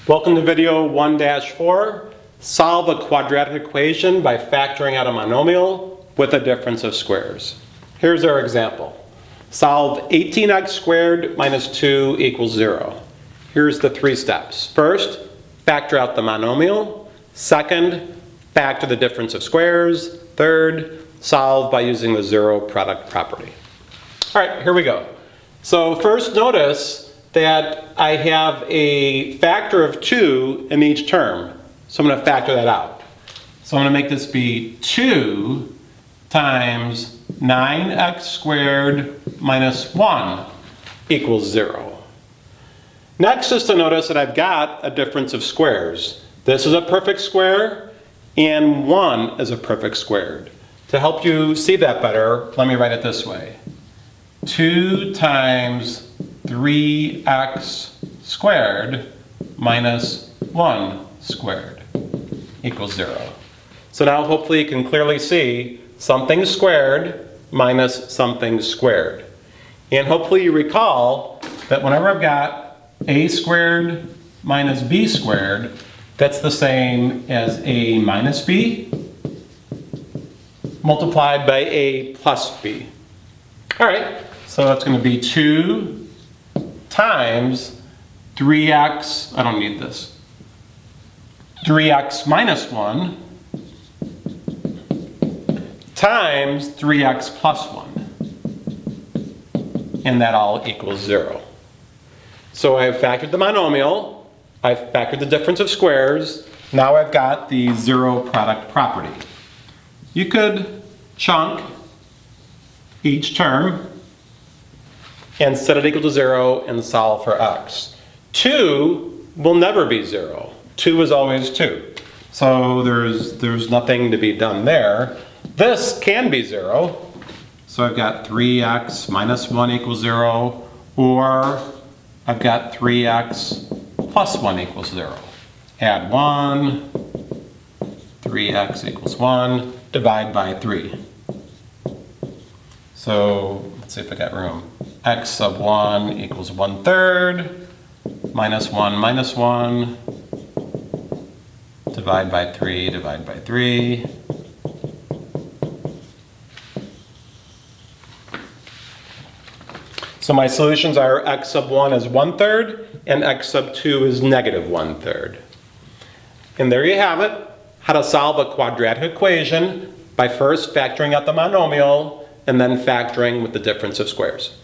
Welcome to video 1-4. Solve a quadratic equation by factoring out a monomial with a difference of squares. Here's our example. Solve 18x squared minus 2 equals 0. Here's the three steps. First, factor out the monomial. Second, factor the difference of squares. Third, solve by using the zero product property. All right, here we go. So first, notice that I have a factor of 2 in each term. So I'm going to factor that out. So I'm going to make this be 2 times 9x squared minus 1 equals 0. Next is to notice that I've got a difference of squares. This is a perfect square and 1 is a perfect squared. To help you see that better, let me write it this way. 2 times 3x squared minus 1 squared equals 0. So now hopefully you can clearly see something squared minus something squared. And hopefully you recall that whenever I've got a squared minus b squared, that's the same as a minus b multiplied by a plus b. All right, so that's going to be 2 times 3x, I don't need this, 3x minus 1 times 3x plus 1. And that all equals 0. So I've factored the monomial, I've factored the difference of squares, now I've got the zero product property. You could chunk each term and set it equal to 0 and solve for x. 2 will never be 0. 2 is always 2. So there's nothing to be done there. This can be 0. So I've got 3x minus 1 equals 0, or I've got 3x plus 1 equals 0. Add 1, 3x equals 1, divide by 3. So let's see if I got room. X sub 1 equals 1/3, minus 1 minus 1, divide by 3, divide by 3. So my solutions are x sub 1 is 1/3 and x sub 2 is negative 1/3. And there you have it, how to solve a quadratic equation by first factoring out the monomial and then factoring with the difference of squares.